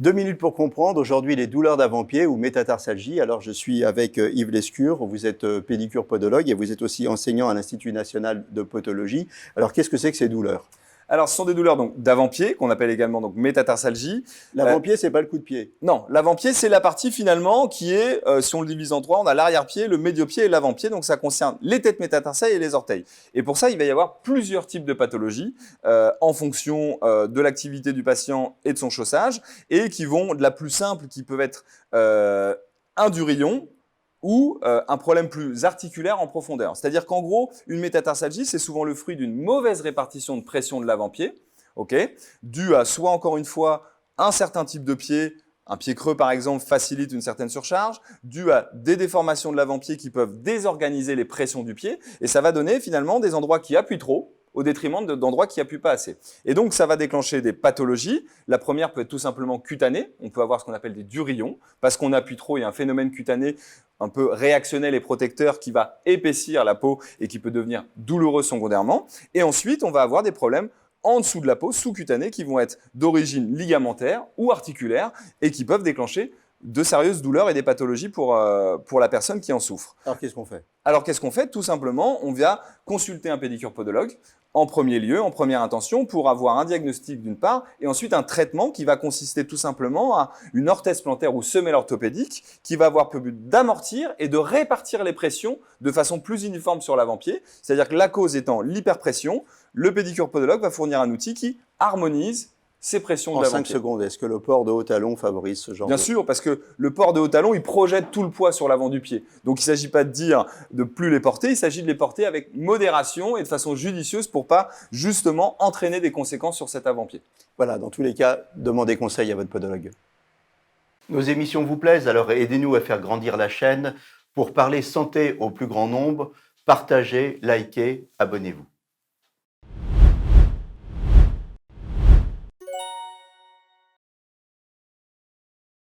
2 minutes pour comprendre. Aujourd'hui, les douleurs d'avant-pied ou métatarsalgie. Alors, je suis avec Yves Lescure. Vous êtes pédicure podologue et vous êtes aussi enseignant à l'Institut national de podologie. Alors, qu'est-ce que c'est que ces douleurs? Alors, ce sont des douleurs d'avant-pied, qu'on appelle également métatarsalgie. L'avant-pied, c'est pas le coup de pied? Non, l'avant-pied, c'est la partie finalement qui est, si on le divise en trois, on a l'arrière-pied, le médio-pied et l'avant-pied. Donc, ça concerne les têtes métatarsailles et les orteils. Et pour ça, il va y avoir plusieurs types de pathologies en fonction de l'activité du patient et de son chaussage, et qui vont de la plus simple, qui peut être un durillon, ou un problème plus articulaire en profondeur. C'est-à-dire qu'en gros, une métatarsalgie, c'est souvent le fruit d'une mauvaise répartition de pression de l'avant-pied, due à soit encore une fois un certain type de pied, un pied creux par exemple facilite une certaine surcharge, due à des déformations de l'avant-pied qui peuvent désorganiser les pressions du pied, et ça va donner finalement des endroits qui appuient trop, au détriment d'endroits qui n'appuient pas assez. Et donc, ça va déclencher des pathologies. La première peut être tout simplement cutanée. On peut avoir ce qu'on appelle des durillons. Parce qu'on appuie trop, il y a un phénomène cutané un peu réactionnel et protecteur qui va épaissir la peau et qui peut devenir douloureux secondairement. Et ensuite, on va avoir des problèmes en dessous de la peau, sous-cutanés, qui vont être d'origine ligamentaire ou articulaire et qui peuvent déclencher de sérieuses douleurs et des pathologies pour la personne qui en souffre. Alors, qu'est-ce qu'on fait? Alors, qu'est-ce qu'on fait? Tout simplement, on vient consulter un pédicure podologue en premier lieu, en première intention, pour avoir un diagnostic d'une part, et ensuite un traitement qui va consister tout simplement à une orthèse plantaire ou semelle orthopédique qui va avoir pour but d'amortir et de répartir les pressions de façon plus uniforme sur l'avant-pied. C'est-à-dire que la cause étant l'hyperpression, le pédicure podologue va fournir un outil qui harmonise ces pressions de l'avant-pied. En 5 secondes, est-ce que le port de haut talon favorise ce genre Bien sûr, parce que le port de haut talon, il projette tout le poids sur l'avant du pied. Donc, il ne s'agit pas de dire de plus les porter, il s'agit de les porter avec modération et de façon judicieuse pour pas justement entraîner des conséquences sur cet avant-pied. Voilà, dans tous les cas, demandez conseil à votre podologue. Nos émissions vous plaisent, alors aidez-nous à faire grandir la chaîne. Pour parler santé au plus grand nombre, partagez, likez, abonnez-vous.